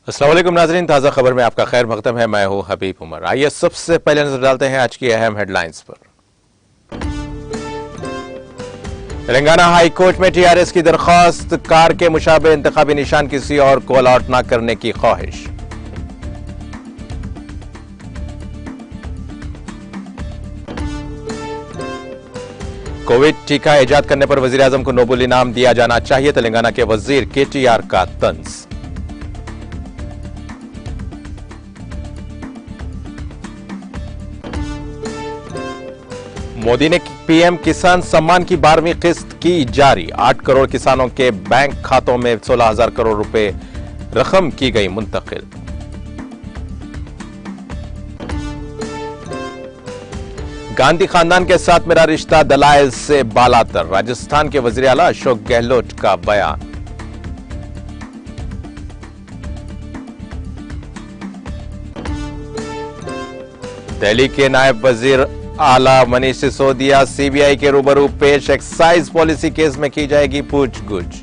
अस्सलाम वालेकुम नाज़रीन, ताज़ा खबर में आपका खैर मकदम है। मैं हूं हबीब उमर। आइए सबसे पहले नजर डालते हैं आज की अहम हेडलाइंस पर। तेलंगाना हाई कोर्ट में टीआरएस की दरख्वास्त, कार के मुशाबे इंतखाबी निशान किसी और को अलॉट न करने की ख्वाहिश। कोविड टीका ईजाद करने पर वजीर आजम को नोबेल इनाम दिया जाना चाहिए, तेलंगाना के वजीर केटीआर का तंज। मोदी ने पीएम किसान सम्मान की 12वीं किस्त की जारी, 8 करोड़ किसानों के बैंक खातों में 16,000 करोड़ रुपए रकम की गई मुंतकिल। गांधी खानदान के साथ मेरा रिश्ता दलाइल से बालातर, राजस्थान के वजीर आला अशोक गहलोत का बयान। दिल्ली के नायब वजीर आला मनीष सिसोदिया सीबीआई के रूबरू पेश, एक्साइज पॉलिसी केस में की जाएगी पूछगछ।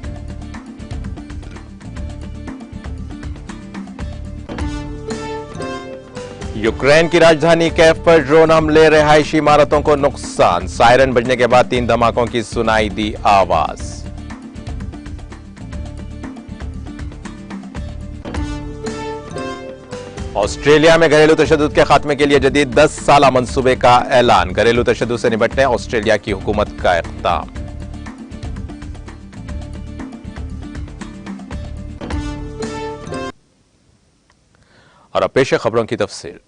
यूक्रेन की राजधानी कैफ पर ड्रोन हमले, रिहायशी इमारतों को नुकसान, सायरन बजने के बाद 3 धमाकों की सुनाई दी आवाज। ऑस्ट्रेलिया में घरेलू तशद्दुद के खात्मे के लिए जदीद 10 साला मंसूबे का ऐलान, घरेलू तशद्दुद से निपटने ऑस्ट्रेलिया की हुकूमत का इख्तिताम। और अब पेश है खबरों की तफसील।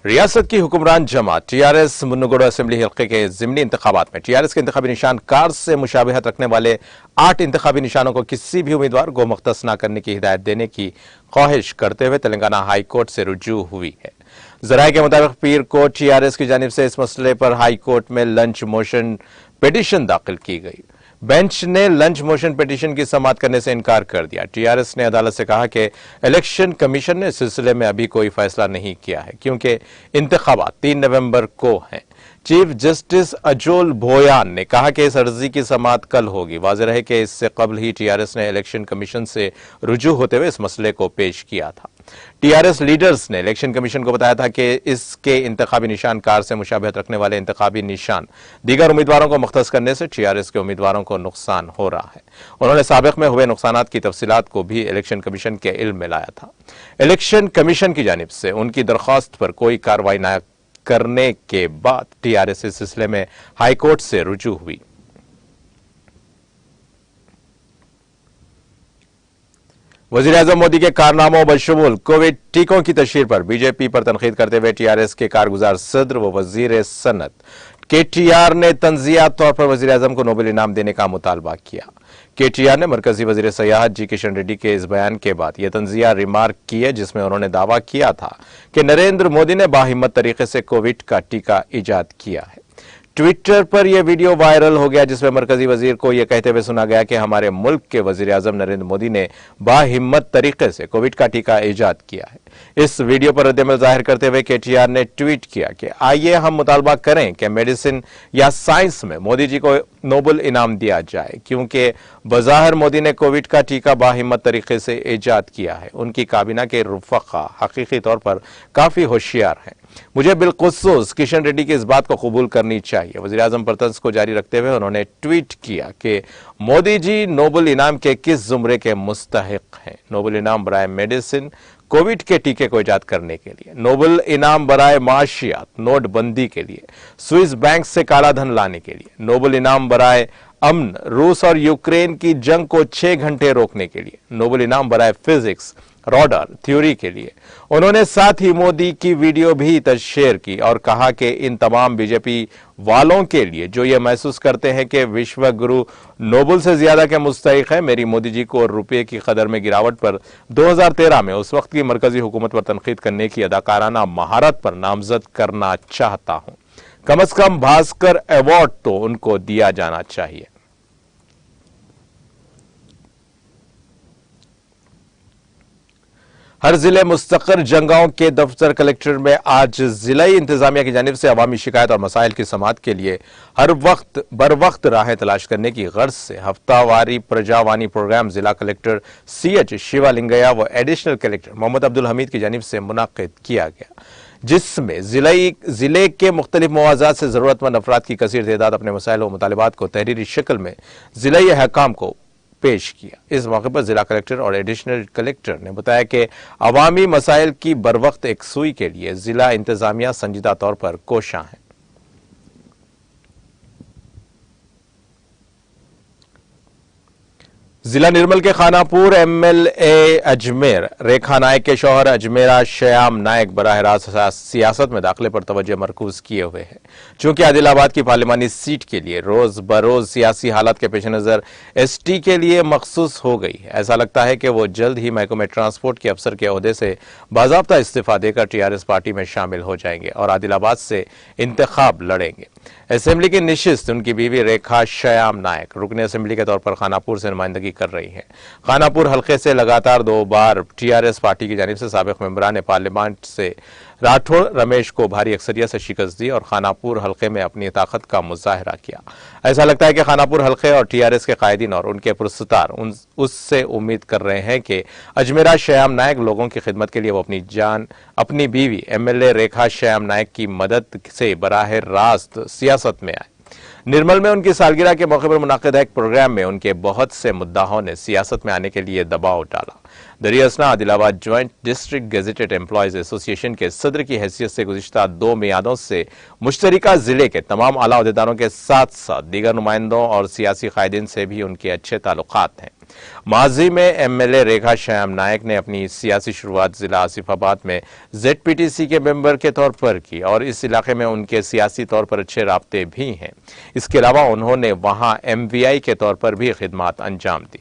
रियासत की हुक्मरान जमात टीआरएस मुन्नुगुड़ असेंबली हल्के के जिमनी इंतखाबात में टीआरएस के इंतखाबी निशान कार से मुशाबहत रखने वाले 8 इंतखाबी निशानों को किसी भी उम्मीदवार को मुख्तस न करने की हिदायत देने की ख्वाहिश करते हुए तेलंगाना हाई कोर्ट से रुजू हुई है। जराये के मुताबिक पीर को टीआरएस की जानिब से इस मसले पर हाई कोर्ट में लंच मोशन पिटीशन दाखिल की गई। बेंच ने लंच मोशन पिटीशन की समाअत करने से इनकार कर दिया। टीआरएस ने अदालत से कहा कि इलेक्शन कमीशन ने इस सिलसिले में अभी कोई फैसला नहीं किया है क्योंकि इंतखाबात 3 नवंबर को हैं। चीफ जस्टिस अजोल भोयान ने कहा कि इस अर्जी की समाअत कल होगी। वाज़ेह है कि इससे कबल ही टीआरएस ने इलेक्शन कमीशन से रुजू होते हुए इस मसले को पेश किया था। टीआरएस लीडर्स ने इलेक्शन कमीशन को बताया था कि इसके इंतखाबी निशान कार से मुशाबहत रखने वाले इंतखाबी निशान दीगर उम्मीदवारों को मुख्तस करने से टीआरएस के उम्मीदवारों को नुकसान हो रहा है। उन्होंने साबिक में हुए नुकसानात की तफसीलात को भी इलेक्शन कमीशन के इल्म में लाया था। इलेक्शन कमीशन की जानिब से उनकी दरख्वास्त पर कोई कार्रवाई न करने के बाद टीआरएस इस सिलसिले में हाईकोर्ट से रुजू हुई। वजीर आजम मोदी के कारनामों बशमूल कोविड टीकों की तशहीर पर बीजेपी पर तनकीद करते हुए टीआरएस के कारगुजार सदर व वजीर सनत केटीआर ने तंजियात तौर पर वजीर आजम को नोबेल इनाम देने का मुतालबा किया। केटीआर ने मरकजी वजीर सयाहत जी किशन रेड्डी के इस बयान के बाद यह तंजिया रिमार्क की है जिसमें उन्होंने दावा किया था कि नरेंद्र मोदी ने बाहिम्मत तरीके से कोविड का टीका ईजाद किया है। ट्विटर पर यह वीडियो वायरल हो गया जिसमें मरकजी वजीर को यह कहते हुए सुना गया कि हमारे मुल्क के वजीर आजम नरेंद्र मोदी ने बाहिम्मत तरीके से कोविड का टीका ईजाद किया है। इस वीडियो पर रद्दअमल जाहिर करते हुए केटीआर ने ट्वीट किया कि आइए हम मुतालबा करें कि मेडिसिन या साइंस में मोदी जी को नोबेल इनाम दिया जाए क्योंकि बज़ाहिर मोदी ने कोविड का टीका बाहिम्मत तरीके से ईजाद किया है। उनकी काबीना के रुफ़क़ा हकीकी तौर पर काफी होशियार हैं। मुझे बिलखुसूस किशन रेड्डी की इस बात को कबूल करनी चाहिए। वज़ीर आज़म पर तंज को जारी रखते हुए उन्होंने ट्वीट किया कि मोदी जी नोबेल इनाम के किस जुमरे के मुस्तहिक हैं। नोबेल इनाम बराए मेडिसिन कोविड के टीके को ईजाद करने के लिए, नोबेल इनाम बराए माशियात नोटबंदी के लिए, स्विस बैंक से काला धन लाने के लिए, नोबेल इनाम बराए अमन रूस और यूक्रेन की जंग को 6 घंटे रोकने के लिए, नोबेल इनाम बराए फिजिक्स रॉडर थ्योरी के लिए। उन्होंने साथ ही मोदी की वीडियो भी शेयर की और कहा कि इन तमाम बीजेपी वालों के लिए जो ये महसूस करते हैं कि विश्व गुरु नोबेल से ज्यादा के मुस्तहिक है, मेरी मोदी जी को रुपये की कदर में गिरावट पर 2013 में उस वक्त की मरकजी हुकूमत पर तनकीद करने की अदाकाराना महारत पर नामजद करना चाहता हूं। कम अज कम भास्कर अवार्ड तो उनको दिया जाना चाहिए। हर जिले मुस्तकर जंगाओं के दफ्तर कलेक्टर में आज जिलाई इंतजामिया की जानिब से अवामी शिकायत और मसाइल की समाअत के लिए हर वक्त बर वक्त राहें तलाश करने की गर्ज से हफ्तावारी प्रजावानी प्रोग्राम जिला कलेक्टर CH शिवालिंगया व एडिशनल कलेक्टर मोहम्मद अब्दुल हमीद की जानिब से मुनाकिद किया गया, जिसमें जिले के मुख्तलिफ मुआवजात से जरूरतमंद अफराद की कसीर तादाद अपने मसाइल व मुतालिबात को तहरीरी शक्ल में जिलाई हकाम को पेश किया। इस मौके पर जिला कलेक्टर और एडिशनल कलेक्टर ने बताया कि अवामी मसाइल की बरवक्त एकसुई के लिए जिला इंतजामिया संजीदा तौर पर कोशां है। जिला निर्मल के खानापुर MLA अजमेर रेखा नायक के शौहर अजमेरा श्याम नायक बराह रास्त सियासत में दाखिले पर तवज्जो मरकूज किए हुए हैं। चूंकि आदिलाबाद की पार्लिमानी सीट के लिए रोज बरोज सियासी हालात के पेश नजर ST के लिए मखसूस हो गई है, ऐसा लगता है कि वो जल्द ही महकमे ट्रांसपोर्ट के अफसर के ओहदे से बाज़ाब्ता इस्तीफा देकर TRS पार्टी में शामिल हो जाएंगे और आदिलाबाद से इंतखाब लड़ेंगे। असेंबली की निशिस्त उनकी बीवी रेखा श्याम नायक रुकने असेंबली के तौर पर खानापुर से नुमाइंदगी कर रही है। खानापुर हल्के से लगातार 2 बार TRS पार्टी की जानिब से साबिक मेंबरान पार्लियामेंट से राठौड़ रमेश को भारी अक्सरियत से शिकस्त दी और खानापुर हल्के में अपनी ताकत का मुजाहरा किया। ऐसा लगता है कि खानापुर हल्के और TRS के कायदीन और उनके पुरस्तार उससे उम्मीद कर रहे हैं कि अजमेरा श्याम नायक लोगों की खिदमत के लिए वो अपनी जान अपनी बीवी MLA रेखा श्याम नायक की मदद से बराह रास्त सियासत में आए। निर्मल में उनकी सालगिरह के मौके पर मुनाकिद एक प्रोग्राम में उनके बहुत से मुद्दाहों ने सियासत में आने के लिए दबाव डाला। दरियासना Adilabad joint district gazetted employees association के सदर की हैसियत से गुज़िश्ता 2 मियादों से मुश्तरिका जिले के तमाम आला अहदेदारों के साथ साथ दीगर नुमाइंदों और सियासी कायदीन से भी उनके अच्छे ताल्लुकात हैं। माजी में MLA रेखा श्याम नायक ने अपनी सियासी शुरुआत जिला आसिफाबाद में ZPTC के मेंबर के तौर पर की और इस इलाके में उनके सियासी तौर पर अच्छे राब्ते भी हैं। इसके अलावा उन्होंने वहां MVI के तौर पर भी खिदमत अंजाम दी।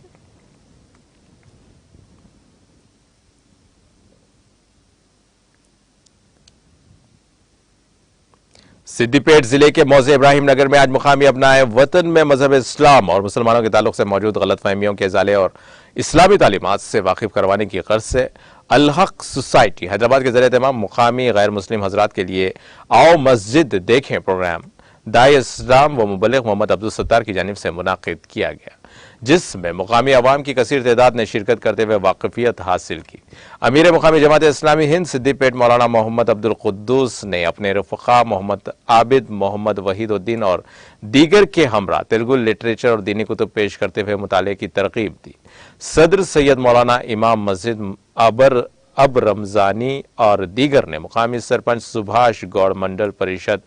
सिद्दीपेट जिले के मौजे इब्राहिम नगर में आज मुकामी अपनाए वतन में मजहब इस्लाम और मुसलमानों के ताल्लुक से मौजूद गलतफहमियों के इजाले और इस्लामी तालीमात से वाकिफ करवाने की गर्ज से अल हक सोसाइटी हैदराबाद के ज़रिए तमाम मुकामी गैर मुस्लिम हजरात के लिए आओ मस्जिद देखें प्रोग्राम दाई इस्लाम व मुबल्लिग मोहम्मद अब्दुल सत्तार की जानिब से मुनाकिद किया गया, जिसमें मुकामी अवाम की कसीर तादाद ने शिरकत करते हुए वाकफियत हासिल की। अमीर मुकामी जमात इस्लामी हिंद सिद्दीपेट मौलाना मोहम्मद अब्दुल कुद्दूस ने अपने रफ़क़ा मोहम्मद आबिद, मोहम्मद वहीदुद्दीन और दीगर के हमरा तेलुगु लिटरेचर और दीनी कुतुब पेश करते हुए मुताले की तरगीब दी। सदर सैयद मौलाना इमाम मस्जिद अब रमजानी और दीगर ने मुकामी सरपंच सुभाष गौड़ मंडल परिषद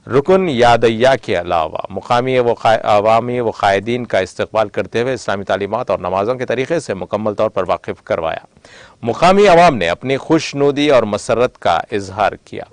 रुकन यादయ్య के अलावा मुकामी अवामी व कायदीन का इस्तकबाल करते हुए इस्लामी तालीमात और नमाजों के तरीके से मुकम्मल तौर पर वाकिफ करवाया। मुकामी अवाम ने अपनी खुशनुदी और मसरत का इजहार किया।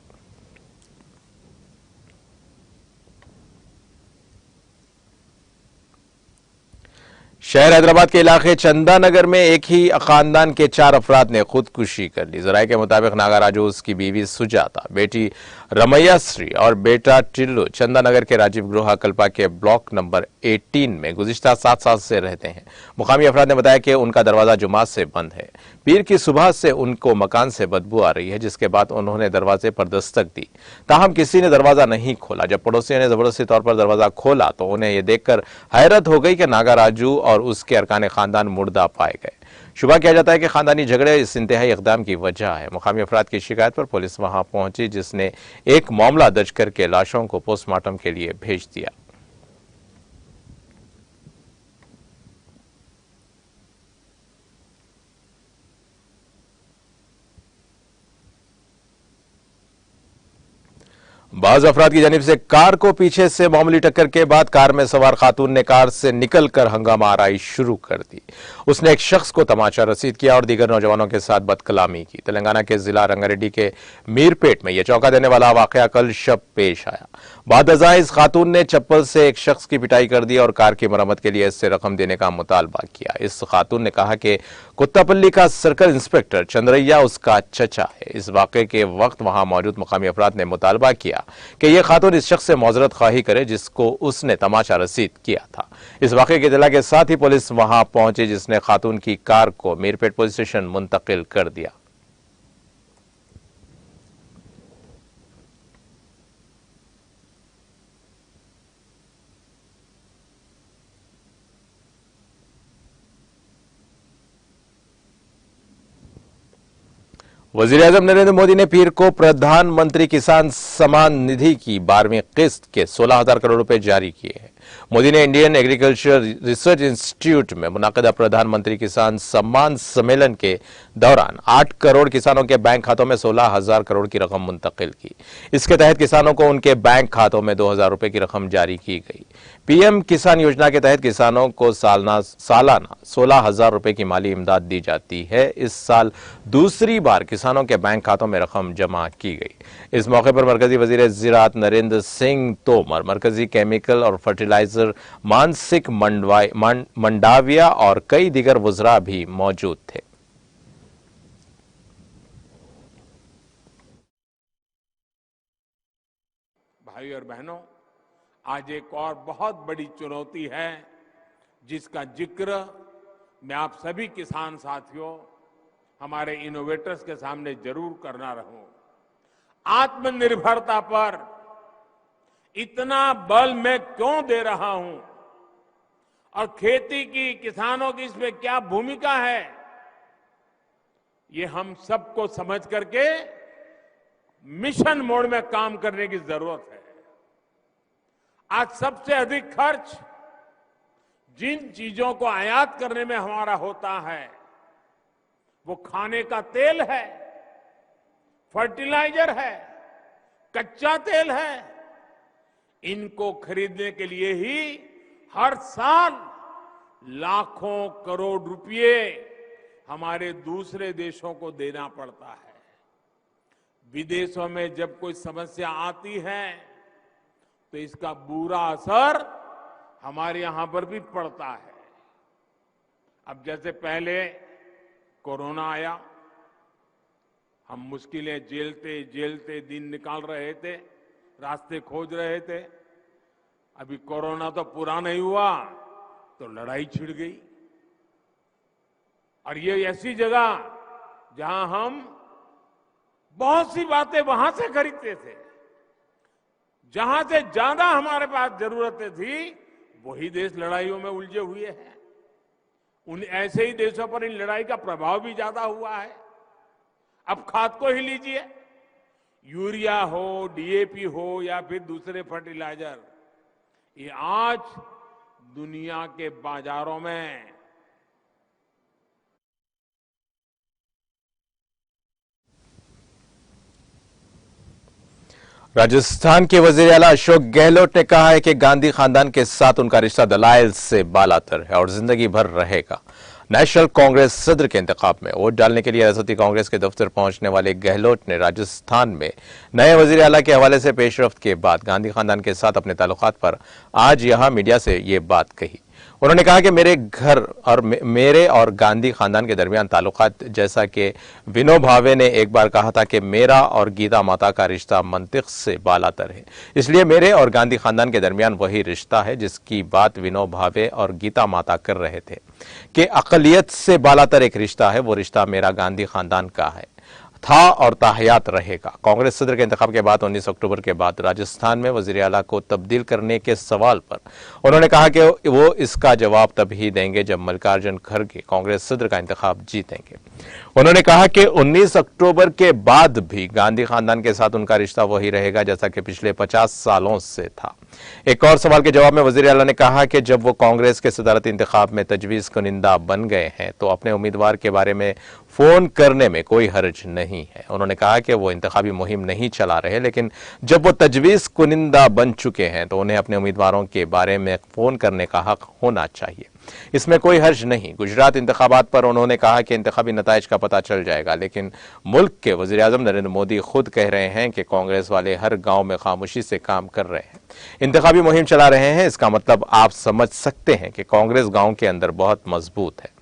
शहर हैदराबाद के इलाके चंदा नगर में एक ही खानदान के 4 अफराद ने खुदकुशी कर ली। जराये के मुताबिक नागाराजू, उसकी बीवी सुजाता, बेटी रमैया श्री और बेटा टिल्लू चंदा नगर के राजीव गृह कल्पा के ब्लॉक नंबर 18 में गुज़िश्ता 7 साल से रहते हैं। मुकामी अफराद ने बताया कि उनका दरवाजा जुमात से बंद है। पीर की सुबह से उनको मकान से बदबू आ रही है, जिसके बाद उन्होंने दरवाजे पर दस्तक दी, ताहम किसी ने दरवाजा नहीं खोला। जब पड़ोसियों ने जबरदस्ती तौर पर दरवाजा खोला तो उन्हें यह देखकर हैरत हो गई कि नागाराजू और उसके अरकान खानदान मुर्दा पाए गए। शुबा किया जाता है कि खानदानी झगड़े इस इंतहाई इकदाम की वजह है। मुकामी अफराद की शिकायत पर पुलिस वहां पहुंची, जिसने एक मामला दर्ज करके लाशों को पोस्टमार्टम के लिए भेज दिया। बाज अफराद की जानिब से कार को पीछे से मामूली टक्कर के बाद कार में सवार खातून ने कार से निकलकर हंगामा आराई शुरू कर दी। उसने एक शख्स को तमाचा रसीद किया और दीगर नौजवानों के साथ बदकलामी की। तेलंगाना के जिला रंगारेड्डी के मीरपेट में यह चौंका देने वाला वाकया कल शब पेश आया। बाद अज़ां इस खातून ने चप्पल से एक शख्स की पिटाई कर दी और कार की मरम्मत के लिए इससे रकम देने का मुतालबा किया। इस खातून ने कहा कि कुत्तापल्ली का सर्कल इंस्पेक्टर चंद्रैया उसका चचा है। इस वाकये के वक्त वहां मौजूद मुकामी अफराद ने मुतालबा किया कि यह खातून इस शख्स से मौजरत खाही करे जिसको उसने तमाचा रसीद किया था। इस वाकये की इत्तला के साथ ही पुलिस वहां पहुंची, जिसने खातून की कार को मीरपेट पुलिस स्टेशन मुंतकिल कर दिया। वजीर-ए-आजम नरेंद्र मोदी ने पीर को प्रधानमंत्री किसान सम्मान निधि की 12वीं किस्त के 16,000 करोड़ रुपए जारी किए हैं। मोदी ने इंडियन एग्रीकल्चर रिसर्च इंस्टीट्यूट में मुनाकिदा प्रधानमंत्री किसान सम्मान सम्मेलन के दौरान 8 करोड़ किसानों के बैंक खातों में 16,000 करोड़ की रकम मुंतकिल की। इसके तहत किसानों को उनके बैंक खातों में 2,000 रुपए की रकम जारी की गई। पीएम किसान योजना के तहत किसानों को सालाना 16,000 रुपए की माली इमदाद दी जाती है। इस साल दूसरी बार किसानों के बैंक खातों में रकम जमा की गई। इस मौके पर मरकजी वजीर ज़राअत नरेंद्र सिंह तोमर, मरकजी केमिकल और फर्टिलाइजर मानसिक मंडाविया और कई दीगर वज़रा भी मौजूद थे। भाई और बहनों, आज एक और बहुत बड़ी चुनौती है जिसका जिक्र मैं आप सभी किसान साथियों, हमारे इनोवेटर्स के सामने जरूर करना रहूं। आत्मनिर्भरता पर इतना बल मैं क्यों दे रहा हूं और खेती की, किसानों की इसमें क्या भूमिका है, ये हम सबको समझ करके मिशन मोड में काम करने की जरूरत है। आज सबसे अधिक खर्च जिन चीजों को आयात करने में हमारा होता है वो खाने का तेल है, फर्टिलाइजर है, कच्चा तेल है। इनको खरीदने के लिए ही हर साल लाखों करोड़ रुपए हमारे दूसरे देशों को देना पड़ता है। विदेशों में जब कोई समस्या आती है तो इसका बुरा असर हमारे यहां पर भी पड़ता है। अब जैसे पहले कोरोना आया, हम मुश्किलें झेलते झेलते दिन निकाल रहे थे, रास्ते खोज रहे थे। अभी कोरोना तो पूरा नहीं हुआ तो लड़ाई छिड़ गई। और ये ऐसी जगह जहां हम बहुत सी बातें वहां से खरीदते थे, जहां से ज्यादा हमारे पास जरूरतें थी, वही देश लड़ाइयों में उलझे हुए हैं। उन ऐसे ही देशों पर इन लड़ाई का प्रभाव भी ज्यादा हुआ है। अब खाद को ही लीजिए, यूरिया हो, डीएपी हो या फिर दूसरे फर्टिलाइजर, ये आज दुनिया के बाजारों में राजस्थान के वजीर आला अशोक गहलोत ने कहा है कि गांधी खानदान के साथ उनका रिश्ता दलाइल से बालातर है और जिंदगी भर रहेगा। नेशनल कांग्रेस सदर के इंतखाब में वोट डालने के लिए रियासती कांग्रेस के दफ्तर पहुंचने वाले गहलोत ने राजस्थान में नए वजीर आला के हवाले से पेशरफ्त के बाद गांधी खानदान के साथ अपने ताल्लुकात पर आज यहां मीडिया से ये बात कही। उन्होंने कहा कि मेरे और गांधी खानदान के दरमियान ताल्लुकात, जैसा कि विनो भावे ने एक बार कहा था कि मेरा और गीता माता का रिश्ता मंतिक से बालातर है, इसलिए मेरे और गांधी खानदान के दरमियान वही रिश्ता है जिसकी बात विनो भावे और गीता माता कर रहे थे कि अकलियत से बालातर एक रिश्ता है, वो रिश्ता मेरा गांधी खानदान का है, था और ताहयात रहेगा। कांग्रेस सदर के इंतखाब के बाद 19 अक्टूबर के बाद राजस्थान में वजीर आला को तब्दील करने के सवाल पर उन्होंने कहा कि वो इसका जवाब तभी देंगे जब मल्लिकार्जुन खड़गे कांग्रेस सदर का इंतखाब जीतेंगे। उन्होंने कहा कि 19 अक्टूबर के बाद भी गांधी खानदान के साथ उनका रिश्ता वही रहेगा जैसा कि पिछले 50 सालों से था। एक और सवाल के जवाब में वजीर आला ने कहा कि जब वो कांग्रेस के सदारती इंतखाब में तजवीज़ कुनिंदा बन गए हैं तो अपने उम्मीदवार के बारे में फोन करने में कोई हर्ज नहीं है। उन्होंने कहा कि वो इंतखाबी मुहिम नहीं चला रहे, लेकिन जब वो तजवीज़ कुनिंदा बन चुके हैं तो उन्हें अपने उम्मीदवारों के बारे में फोन करने का हक होना चाहिए, इसमें कोई हर्ज नहीं। गुजरात इंतखाबात पर उन्होंने कहा कि इंतखाबी नताइज का पता चल जाएगा, लेकिन मुल्क के वज़ीर आज़म नरेंद्र मोदी खुद कह रहे हैं कि कांग्रेस वाले हर गांव में खामोशी से काम कर रहे हैं, इंतखाबी मुहिम चला रहे हैं। इसका मतलब आप समझ सकते हैं कि कांग्रेस गांव के अंदर बहुत मजबूत है।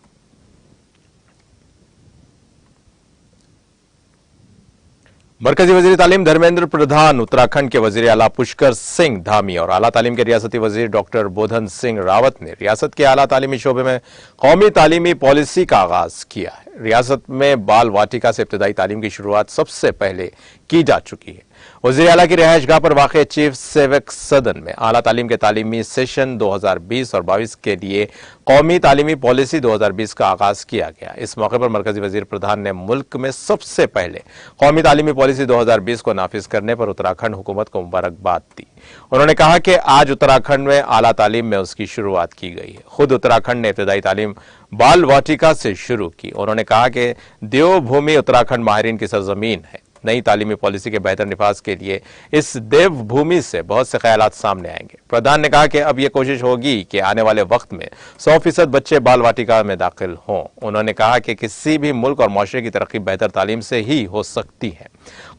मरकजी वजीर तालीम धर्मेंद्र प्रधान, उत्तराखंड के वजीर आला पुष्कर सिंह धामी और आला तालीम के रियासती वजीर डॉक्टर बोधन सिंह रावत ने रियासत के आला तालीमी शोबे में कौमी तालीमी पॉलिसी का आगाज किया है। रियासत में बाल वाटिका से इब्तदाई तालीम की शुरुआत सबसे पहले की जा चुकी है। वज़ीर आला की रिहायशगाह पर वाक़ चीफ सेवक सदन में आला तालीम के तालीमी सेशन 2020 और 22 के लिए कौमी तालीमी पॉलिसी 2020 का आगाज किया गया। इस मौके पर मरकजी वजीर प्रधान ने मुल्क में सबसे पहले कौमी तालीमी पॉलिसी 2020 को नाफिज करने पर उत्तराखंड हुकूमत को मुबारकबाद दी। उन्होंने कहा कि आज उत्तराखंड में आला तालीम में उसकी शुरुआत की गई है। खुद उत्तराखंड ने इब्तदाई तालीम बाल वाटिका से शुरू की। उन्होंने कहा कि देवभूमि उत्तराखंड माहिरीन की सरजमीन है। नई तालीमी पॉलिसी के बेहतर निफाज के लिए इस देवभूमि से बहुत से ख्यालात सामने आएंगे। प्रधान ने कहा कि अब यह कोशिश होगी कि आने वाले वक्त में 100% बच्चे बाल वाटिका में दाखिल हों। उन्होंने कहा कि किसी भी मुल्क और माशरे की तरक्की बेहतर तालीम से ही हो सकती है।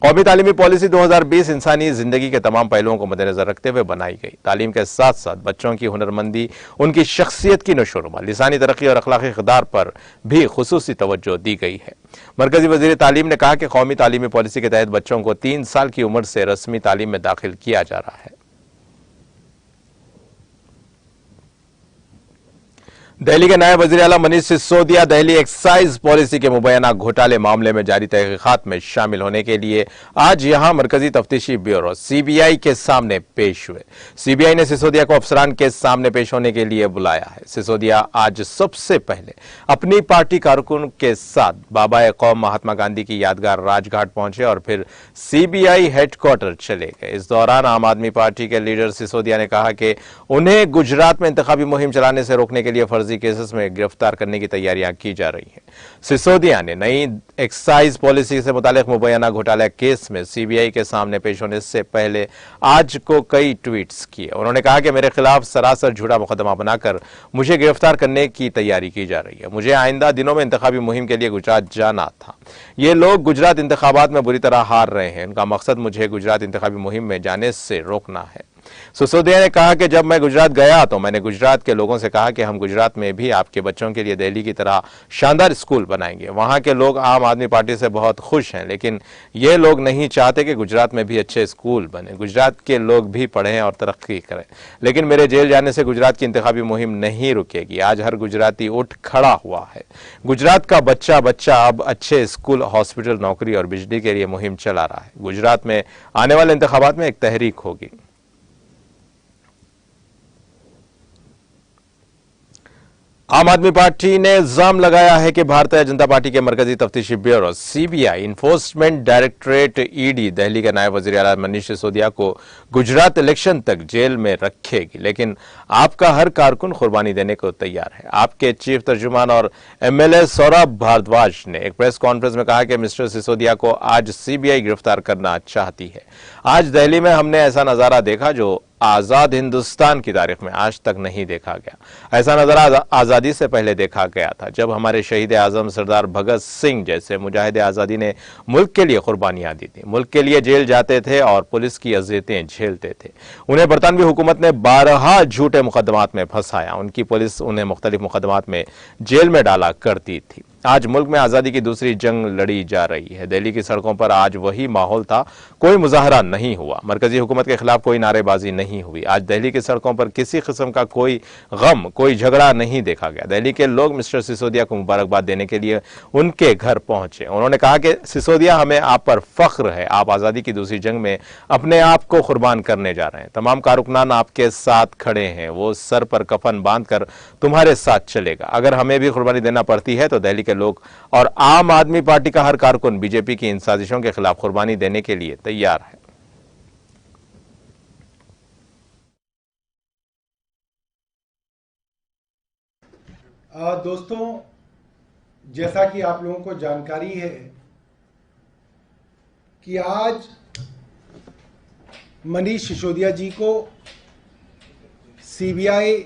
कौमी तालीमी पॉलिसी 2020 इंसानी जिंदगी के तमाम पहलुओं को मद्देनजर रखते हुए बनाई गई। तालीम के साथ साथ बच्चों की हुनरमंदी, उनकी शख्सियत की नशोनुमा, लिसानी तरक्की और अखलाकी इक़दार पर भी खुसूसी तवज्जो दी गई है। मरकजी वज़ीर तालीम ने कहा कि कौमी तालीमी पॉलिसी के तहत बच्चों को 3 साल की उम्र से रस्मी तालीम में दाखिल किया जा रहा है। दिल्ली के नायब वज़ीर आला मनीष सिसोदिया दिल्ली एक्साइज पॉलिसी के मुबैना घोटाले मामले में जारी तहकीकात में शामिल होने के लिए आज यहां मरकजी तफ्तीशी ब्यूरो सीबीआई के सामने पेश हुए। सीबीआई ने सिसोदिया को अफसरान के सामने पेश होने के लिए बुलाया है। सिसोदिया आज सबसे पहले अपनी पार्टी कारकुन के साथ बाबा कौम महात्मा गांधी की यादगार राजघाट पहुंचे और फिर सीबीआई हेडक्वार्टर चले गए। इस दौरान आम आदमी पार्टी के लीडर सिसोदिया ने कहा कि उन्हें गुजरात में इंतखाबी मुहिम चलाने से रोकने के लिए फर्जी केसेस में गिरफ्तार करने की तैयारियां की जा रही हैं। सिसोदिया ने नई एक्साइज पॉलिसी से मुतालिक मुबैना घोटाला केस में सीबीआई के सामने पेश होने से पहले आज को कई ट्वीट्स किए। उन्होंने कहा कि मेरे खिलाफ सरासर झूठा मुकदमा बनाकर मुझे गिरफ्तार करने की तैयारी की जा रही है। मुझे आइंदा दिनों में इंतखाबी मुहिम के लिए गुजरात जाना था। ये लोग गुजरात इंतखाबात में बुरी तरह हार रहे हैं। उनका मकसद मुझे गुजरात इंतखाबी मुहिम में जाने से रोकना है। सिसोदिया ने कहा कि जब मैं गुजरात गया तो मैंने गुजरात के लोगों से कहा कि हम गुजरात में भी आपके बच्चों के लिए दिल्ली की तरह शानदार स्कूल बनाएंगे। वहां के लोग आम आदमी पार्टी से बहुत खुश हैं, लेकिन ये लोग नहीं चाहते कि गुजरात में भी अच्छे स्कूल बने, गुजरात के लोग भी पढ़ें और तरक्की करें। लेकिन मेरे जेल जाने से गुजरात की इंतखाबी मुहिम नहीं रुकेगी। आज हर गुजराती उठ खड़ा हुआ है। गुजरात का बच्चा अब अच्छे स्कूल, हॉस्पिटल, नौकरी और बिजली के लिए मुहिम चला रहा है। गुजरात में आने वाले इंतखाबात में एक तहरीक होगी। आम आदमी पार्टी ने इल्जाम लगाया है कि भारतीय जनता पार्टी के मरकजी तफ्तीशी bureau CBI, enforcement directorate ED Delhi के नायब वज़ीर आला मनीष सिसोदिया को गुजरात इलेक्शन तक जेल में रखेगी, लेकिन आपका हर कारकुन कुर्बानी देने को तैयार है। आपके चीफ तर्जुमान और एमएलए सौरभ भारद्वाज ने एक प्रेस कॉन्फ्रेंस में कहा कि मिस्टर सिसोदिया को आज सीबीआई गिरफ्तार करना चाहती है। आज दिल्ली में हमने ऐसा नजारा देखा जो आजाद हिंदुस्तान की तारीख में आज तक नहीं देखा गया। ऐसा नजारा आजादी से पहले देखा गया था, जब हमारे शहीद आजम सरदार भगत सिंह जैसे मुजाहिद आजादी ने मुल्क के लिए कुर्बानियां दी थी, मुल्क के लिए जेल जाते थे और पुलिस की अजियतें झेलते थे। उन्हें बरतानवी हुकूमत ने 12 झूठे मुकदमात में फंसाया। उनकी पुलिस उन्हें मुख्तलिफ मुकदमात में जेल में डाला करती थी। आज मुल्क में आजादी की दूसरी जंग लड़ी जा रही है। दिल्ली की सड़कों पर आज वही माहौल था। कोई मुजाहरा नहीं हुआ, मरकजी हुकूमत के खिलाफ कोई नारेबाजी नहीं हुई। आज दिल्ली की सड़कों पर किसी किस्म का कोई गम, कोई झगड़ा नहीं देखा गया। दिल्ली के लोग मिस्टर सिसोदिया को मुबारकबाद देने के लिए उनके घर पहुंचे। उन्होंने कहा कि सिसोदिया, हमें आप पर फख्र है। आप आजादी की दूसरी जंग में अपने आप को कुर्बान करने जा रहे हैं। तमाम कारकुनान आपके साथ खड़े हैं। वो सर पर कफन बांधकर तुम्हारे साथ चलेगा। अगर हमें भी कुर्बानी देना पड़ती है तो दिल्ली के लोग और आम आदमी पार्टी का हर कारकुन बीजेपी की इन साजिशों के खिलाफ कुर्बानी देने के लिए तैयार है। दोस्तों, जैसा कि आप लोगों को जानकारी है कि आज मनीष सिसोदिया जी को सीबीआई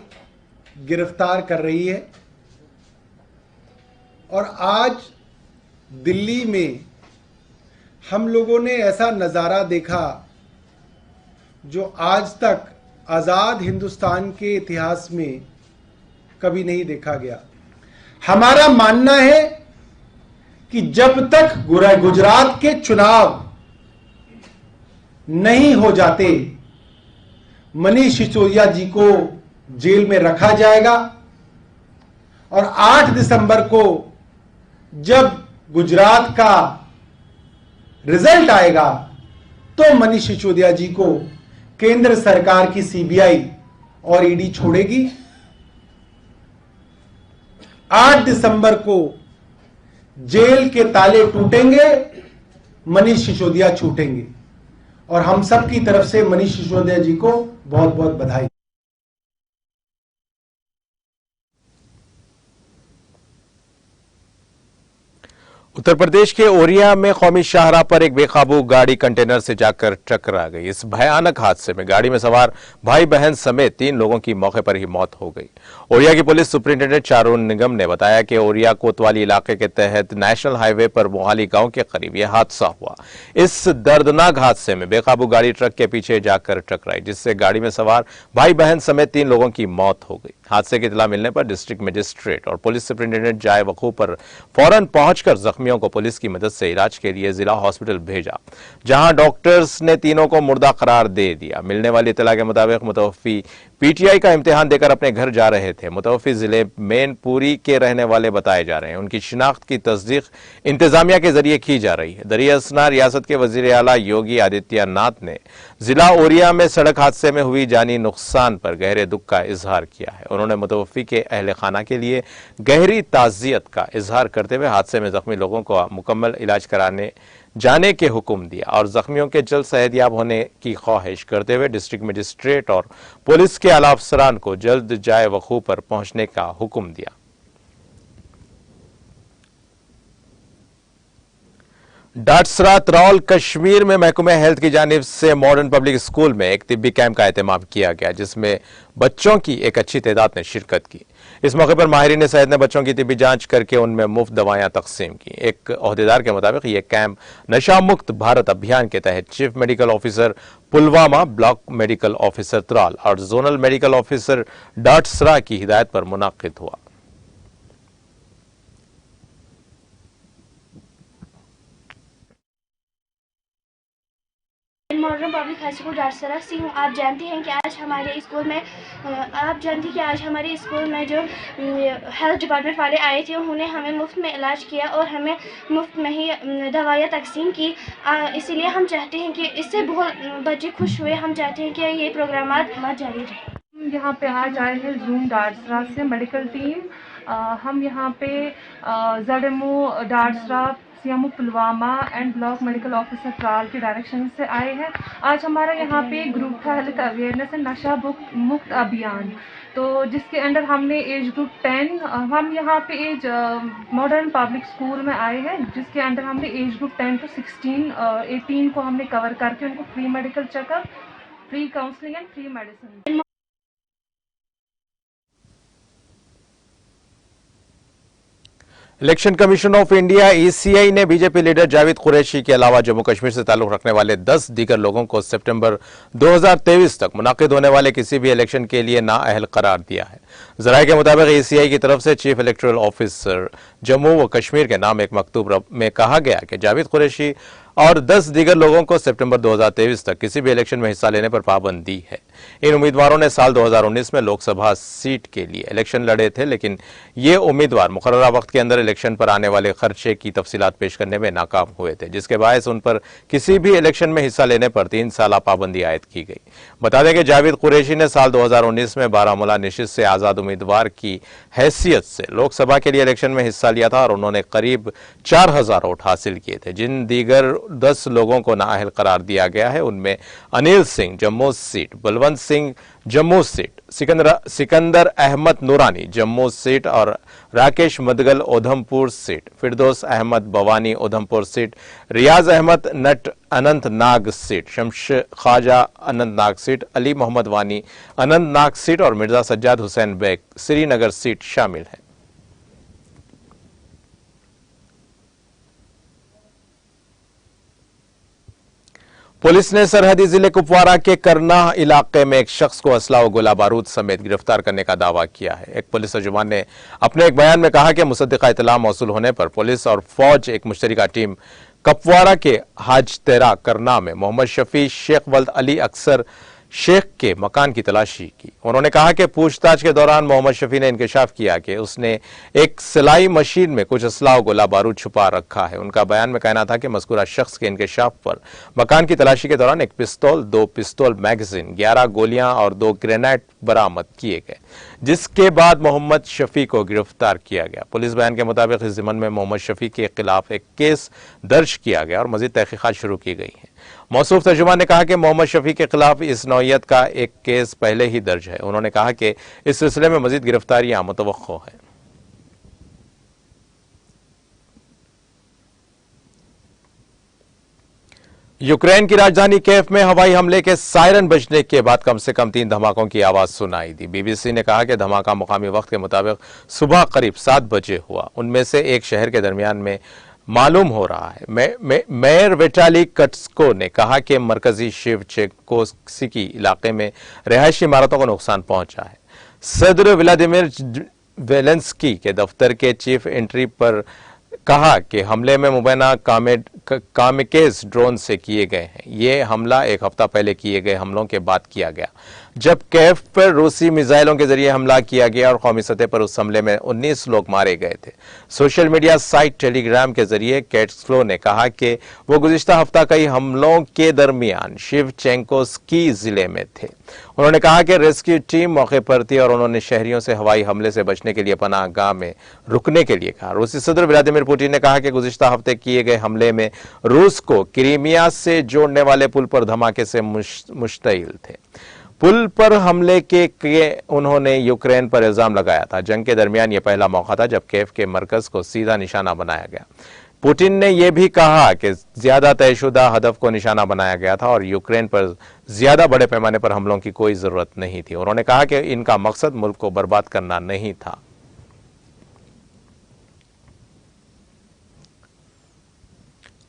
गिरफ्तार कर रही है और आज दिल्ली में हम लोगों ने ऐसा नज़ारा देखा जो आज तक आज़ाद हिंदुस्तान के इतिहास में कभी नहीं देखा गया। हमारा मानना है कि जब तक गुजरात के चुनाव नहीं हो जाते, मनीष सिसोदिया जी को जेल में रखा जाएगा और 8 दिसंबर को जब गुजरात का रिजल्ट आएगा तो मनीष सिसोदिया जी को केंद्र सरकार की सीबीआई और ईडी छोड़ेगी। 8 दिसंबर को जेल के ताले टूटेंगे, मनीष सिसोदिया छूटेंगे और हम सब की तरफ से मनीष सिसोदिया जी को बहुत बहुत बधाई। उत्तर प्रदेश के ओरिया में कौमी शाहराह पर एक बेकाबू गाड़ी कंटेनर से जाकर टकरा गई। इस भयानक हादसे में गाड़ी में सवार भाई बहन समेत 3 लोगों की मौके पर ही मौत हो गई। ओरिया की पुलिस सुपरिंटेंडेंट चारुन निगम ने बताया कि ओरिया कोतवाली इलाके के तहत नेशनल हाईवे पर मोहाली गांव के करीब यह हादसा हुआ। इस दर्दनाक हादसे में बेकाबू गाड़ी ट्रक के पीछे जाकर टकराई, जिससे गाड़ी में सवार भाई बहन समेत 3 लोगों की मौत हो गई। हादसे की इत्तला मिलने पर डिस्ट्रिक्ट मजिस्ट्रेट और पुलिस सुपरिंटेंडेंट जाए वकूफ पर फौरन पहुंचकर जख्मियों को पुलिस की मदद से इलाज के लिए जिला हॉस्पिटल भेजा, जहां डॉक्टर्स ने तीनों को मुर्दा करार दे दिया। मिलने वाली इत्तला के मुताबिक मुतवफ्फी पीटीआई का इम्तिहान देकर अपने घर जा रहे थे। मुतवफ्फी जिले मैनपुरी के रहने वाले बताए जा रहे हैं। उनकी शिनाख्त की तस्दीक इंतजामिया के जरिए की जा रही है। दरिया असना रियासत के वजीर आला योगी आदित्यनाथ ने जिला ओरिया में सड़क हादसे में हुई जानी नुकसान पर गहरे दुख का इजहार किया है। उन्होंने मुतवफ्फी के अहले खाना के लिए गहरी ताज़ियत का इजहार करते हुए हादसे में जख्मी लोगों को मुकम्मल इलाज कराने जाने के हुक्म दिया और जख्मियों के जल्द सेहतयाब होने की ख्वाहिश करते हुए डिस्ट्रिक्ट मजिस्ट्रेट और पुलिस के आला अफसरान को जल्द जाए वकूफ पर पहुंचने का हुक्म दिया। डाटसरा त्राल कश्मीर में महकमे हेल्थ की जानिब से मॉडर्न पब्लिक स्कूल में एक तिब्बी कैंप का एहतमाम किया गया, जिसमें बच्चों की एक अच्छी तादाद ने शिरकत की। इस मौके पर माहिरीन सेहत ने बच्चों की तिब्बी जांच करके उनमें मुफ्त दवाएं तकसीम की। एक ओहदेदार के मुताबिक यह कैंप नशा मुक्त भारत अभियान के तहत chief medical officer Pulwama, block medical officer Tral और जोनल मेडिकल ऑफिसर डाटसरा की हिदायत पर मुनाकिद हुआ। मॉडर्न पब्लिक हाई स्कूल डाटसरा से हूँ। आप जानते हैं कि आज हमारे स्कूल में जो हेल्थ डिपार्टमेंट वाले आए थे, उन्होंने हमें मुफ्त में इलाज किया और हमें मुफ्त में ही दवाइयाँ तकसीम की। इसीलिए हम चाहते हैं कि इससे बहुत बच्चे खुश हुए। हम चाहते हैं कि ये प्रोग्राम जारी रहे। यहाँ पे आज आए हैं जून डाटसरा से मेडिकल टीम। हम यहाँ पे ZMO डाटसरा, CMO Pulwama and block medical officer Tral के डायरेक्शन से आए हैं। आज हमारा यहाँ पे ग्रुप था हेल्थ अवेयरनेस एंड नशा मुक्त अभियान, तो जिसके अंडर हमने एज ग्रुप 10, हम यहाँ पे एज मॉडर्न पब्लिक स्कूल में आए हैं, जिसके अंडर हमने एज ग्रुप 10 to 18 को हमने कवर करके उनको free medical checkup, free counselling and free medicine. Election commission of India ECI ने बीजेपी लीडर जावेद कुरैशी के अलावा जम्मू कश्मीर से ताल्लुक रखने वाले 10 दीगर लोगों को सितंबर 2023 तक मुनाकिद होने वाले किसी भी इलेक्शन के लिए नाअहल करार दिया है। जराये के मुताबिक ECI की तरफ से चीफ इलेक्टोरल ऑफिसर जम्मू व कश्मीर के नाम एक मकतूब में कहा गया कि जावेद कुरैशी और 10 दीगर लोगों को सितंबर 2023 तक किसी भी इलेक्शन में हिस्सा लेने पर पाबंदी है। इन उम्मीदवारों ने साल 2019 में लोकसभा सीट के लिए इलेक्शन लड़े थे, लेकिन ये उम्मीदवार मुकर्ररा वक्त के अंदर इलेक्शन पर आने वाले खर्चे की तफसीलात पेश करने में नाकाम हुए थे, जिसके बायस उन पर किसी भी इलेक्शन में हिस्सा लेने पर 3 साल पाबंदी आयद की गई। बता दें कि जावेद कुरैशी ने साल 2019 में बारामूला नशिस्त से आजाद उम्मीदवार की हैसियत से लोकसभा के लिए इलेक्शन में हिस्सा लिया था और उन्होंने करीब 4000 वोट हासिल किए थे। जिन दीगर 10 लोगों को नाअहल करार दिया गया है, उनमें अनिल सिंह जम्मू सीट, बलवंत सिंह जम्मू सीट, सिकंदर अहमद नूरानी जम्मू सीट और राकेश मदगल उधमपुर सीट, फिरदौस अहमद बवानी उधमपुर सीट, रियाज अहमद नट अनंतनाग सीट, शम्स ख्वाजा अनंतनाग सीट, अली मोहम्मद वानी अनंतनाग सीट और मिर्जा सज्जाद हुसैन बेग श्रीनगर सीट शामिल है। पुलिस ने सरहदी जिले कुपवारा के करनाह इलाके में एक शख्स को असला व गोला बारूद समेत गिरफ्तार करने का दावा किया है। एक पुलिस तर्जुमान ने अपने एक बयान में कहा कि मुसद्दिका इतला मौसूल होने पर पुलिस और फौज एक मुश्तरका टीम कपवारा के हाज तेरा करनाह में मोहम्मद शफी, शेख वल्द अली अक्सर शेख के मकान की तलाशी की। उन्होंने कहा कि पूछताछ के दौरान मोहम्मद शफी ने इंकशाफ किया कि उसने एक सिलाई मशीन में कुछ असलाह गोला बारूद छुपा रखा है। उनका बयान में कहना था कि मज़कूरा शख्स के इंकशाफ पर मकान की तलाशी के दौरान एक पिस्तौल, 2 पिस्तौल मैगजीन, 11 गोलियां और 2 ग्रेनेड बरामद किए गए, जिसके बाद मोहम्मद शफी को गिरफ्तार किया गया। पुलिस बयान के मुताबिक इस ज़िम्मन में मोहम्मद शफी के खिलाफ एक केस दर्ज किया गया और मजीद तहकीकात शुरू की गई है। मौसूफ तर्जुमान ने कहा कि मोहम्मद शफी के खिलाफ इस नौयत का एक केस पहले ही दर्ज है। उन्होंने कहा कि इस सिलसिले में मजीद गिरफ्तारियां मुतवक्को है। यूक्रेन की राजधानी केव में हवाई हमले के सायरन बजने के बाद कम से कम 3 धमाकों की आवाज सुनाई दी। बीबीसी ने कहा कि धमाका मुकामी वक्त के मुताबिक सुबह करीब 7 बजे हुआ। उनमें से एक शहर के दरमियान में मालूम हो रहा है। मेयर विटाली कट्सको ने कहा कि मरकजी शिवचेकोस्की इलाके में रिहायशी इमारतों को नुकसान पहुंचा है। सदर व्लादिमीर जेलेंस्की के दफ्तर के चीफ एंट्री पर कहा कि हमले में मुबैना कामिकेज ड्रोन से किए गए हैं। ये हमला एक हफ्ता पहले किए गए हमलों के बाद किया गया, जब केव पर रूसी मिसाइलों के जरिए हमला किया गया और कौमी सतह पर उस हमले में 19 लोग मारे गए थे। सोशल मीडिया साइट टेलीग्राम के जरिए कैट्सफ्लो ने कहा कि वो गुज़िश्ता हफ्ता कई हमलों के दरमियान शिवचेंकोस्की जिले में थे। उन्होंने कहा कि रेस्क्यू टीम मौके पर थी और उन्होंने शहरियों से हवाई हमले से बचने के लिए पनाहगाह में रुकने के लिए कहा। रूसी सदर व्लादिमीर पुतिन ने कहा कि गुज़िश्ता हफ्ते किए गए हमले में रूस को क्रीमिया से जोड़ने वाले पुल पर धमाके से मुश्तइल थे। पुल पर हमले के उन्होंने यूक्रेन पर इल्जाम लगाया था। जंग के दरमियान यह पहला मौका था जब केव के मरकज को सीधा निशाना बनाया गया। पुतिन ने यह भी कहा कि ज्यादा तयशुदा हदफ को निशाना बनाया गया था और यूक्रेन पर ज्यादा बड़े पैमाने पर हमलों की कोई जरूरत नहीं थी। उन्होंने कहा कि इनका मकसद मुल्क को बर्बाद करना नहीं था।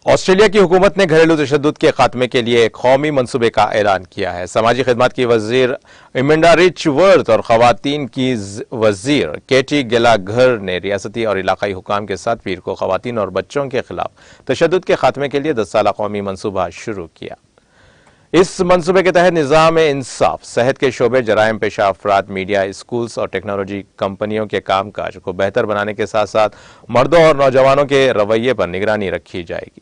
ऑस्ट्रेलिया की हुकूमत ने घरेलू तशद्दुद के खात्मे के लिए एक कौमी मंसूबे का ऐलान किया है। समाजी खिदमत की वजीर इमिंडा रिचवर्थ और खवातीन की वजीर केटी गिलाघर ने रियासती और इलाकाई हुकाम के साथ पीर को खवातीन और बच्चों के खिलाफ तशद्दुद के खात्मे के लिए 10 साला कौमी मंसूबा शुरू किया। इस मंसूबे के तहत निज़ाम इंसाफ, सेहत के शोबे, जराइम पेशा अफराद, मीडिया, स्कूल्स और टेक्नोलॉजी कंपनियों के कामकाज को बेहतर बनाने के साथ साथ मर्दों और नौजवानों के रवैये पर निगरानी रखी जाएगी।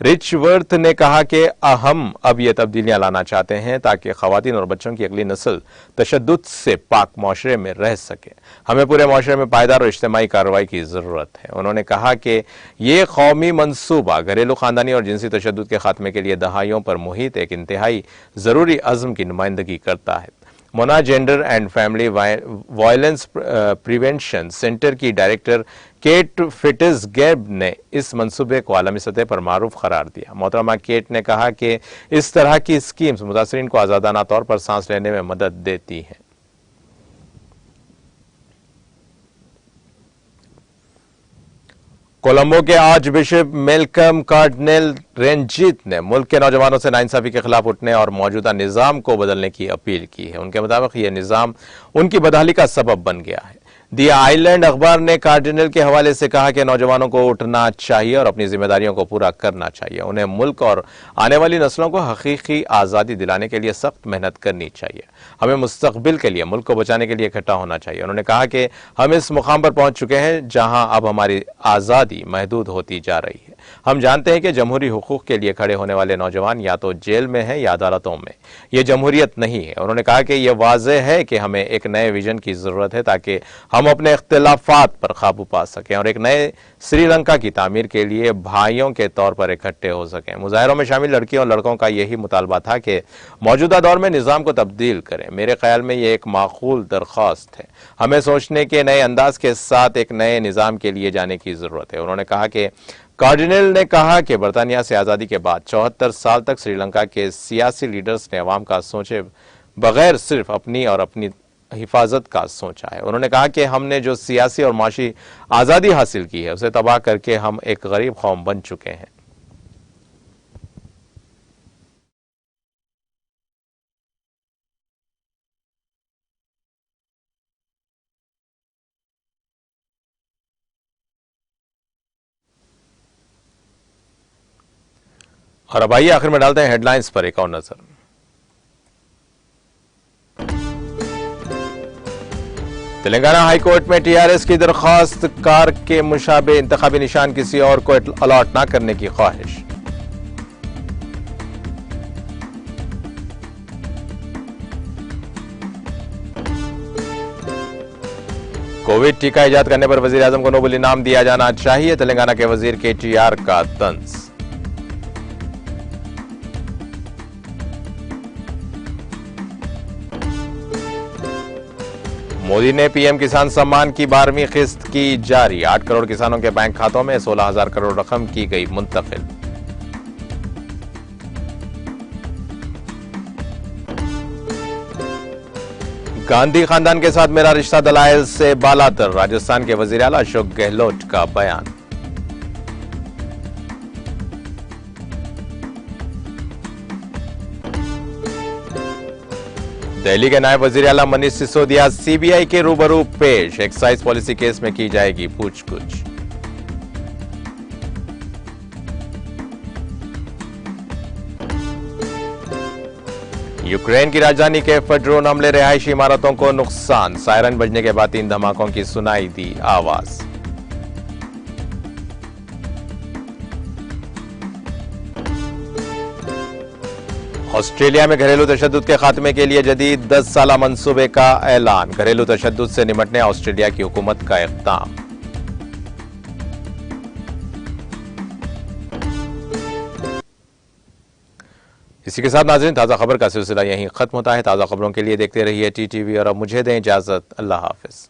रिचवर्थ ने कहा कि हम अब ये तब्दीलियां लाना चाहते हैं ताकि खवातीन और बच्चों की अगली नस्ल तशद्दुद से पाक माशरे में रह सके। हमें पूरे माशरे में पायदार और इज्तिमाई कार्रवाई की जरूरत है। उन्होंने कहा कि ये कौमी मंसूबा घरेलू खानदानी और जिनसी तशद्दुद के खात्मे के लिए दहाइयों पर मुहित एक इंतहाई जरूरी अज़्म की नुमाइंदगी करता है। Mona gender and family violence prevention centre की डायरेक्टर केट फिट्जगेब ने इस मंसूबे को आलमी सतह पर मारूफ करार दिया। मोहतरमा केट ने कहा कि इस तरह की स्कीम्स मुतासरीन को आज़ादाना तौर पर सांस लेने में मदद देती हैं। कोलंबो के archbishop Malcolm cardinal Ranjith ने मुल्क के नौजवानों से नाइंसाफी के खिलाफ उठने और मौजूदा निज़ाम को बदलने की अपील की है। उनके मुताबिक यह निज़ाम उनकी बदहाली का सबब बन गया है। दी आइलैंड अखबार ने कार्डिनल के हवाले से कहा कि नौजवानों को उठना चाहिए और अपनी जिम्मेदारियों को पूरा करना चाहिए। उन्हें मुल्क और आने वाली नस्लों को हकीकी आज़ादी दिलाने के लिए सख्त मेहनत करनी चाहिए। हमें मुस्तकबिल के लिए मुल्क को बचाने के लिए इकट्ठा होना चाहिए। उन्होंने कहा कि हम इस मुकाम पर पहुंच चुके हैं जहां अब हमारी आज़ादी महदूद होती जा रही है। हम जानते हैं कि जमहूरी हुकूक के लिए खड़े होने वाले नौजवान या तो जेल में हैं या अदालतों में। यह जमहूरियत नहीं है। उन्होंने कहा कि यह वाज़ेह है कि हमें एक नए विजन की ज़रूरत है ताकि हम अपने इख्तिलाफात पर काबू पा सकें और एक नए श्रीलंका की तामीर के लिए भाइयों के तौर पर इकट्ठे हो सकें। मुजाहिरों में शामिल लड़कियों और लड़कों का यही मुतालबा था कि मौजूदा दौर में निज़ाम को तब्दील करें। मेरे ख्याल में यह एक माकूल दरख्वास्त है। हमें सोचने के नए अंदाज के साथ एक नए निज़ाम के लिए जाने की ज़रूरत है। उन्होंने कहा कि कार्डिनल ने कहा कि बरतानिया से आज़ादी के बाद 74 साल तक श्रीलंका के सियासी लीडर्स ने अवाम का सोचे बगैर सिर्फ अपनी और अपनी हिफाजत का सोचा है। उन्होंने कहा कि हमने जो सियासी और माशी आज़ादी हासिल की है उसे तबाह करके हम एक गरीब कौम बन चुके हैं। और अब आइए आखिर में डालते हैं हेडलाइंस पर एक और नजर। तेलंगाना हाईकोर्ट में टीआरएस की दरखास्त कार के मुशाबे इंतखाबी निशान किसी और को अलॉट न करने की ख्वाहिश। कोविड टीका इजाद करने पर वजीर आजम को नोबेल इनाम दिया जाना चाहिए, तेलंगाना के वजीर केटीआर का तंज। मोदी ने पीएम किसान सम्मान की 12वीं किस्त की जारी, 8 करोड़ किसानों के बैंक खातों में 16,000 करोड़ रकम की गई मुंतकिल। गांधी खानदान के साथ मेरा रिश्ता दलाइल से बालातर, राजस्थान के वजीर आला अशोक गहलोत का बयान। दिल्ली के नायब वजीर आला मनीष सिसोदिया सीबीआई के रूबरू पेश, एक्साइज पॉलिसी केस में की जाएगी पूछताछ। यूक्रेन की राजधानी कैफ पर ड्रोन हमले, रिहायशी इमारतों को नुकसान, सायरन बजने के बाद 3 धमाकों की सुनाई दी आवाज। ऑस्ट्रेलिया में घरेलू तशद्दुद के खात्मे के लिए जदीद 10 साला मंसूबे का ऐलान, घरेलू तशद्दुद से निपटने ऑस्ट्रेलिया की हुकूमत का इक़दाम। इसी के साथ नाज़रीन ताज़ा खबर का सिलसिला यहीं खत्म होता है। ताज़ा खबरों के लिए देखते रहिए टीटीवी और अब मुझे दें इजाजत। अल्लाह हाफिज।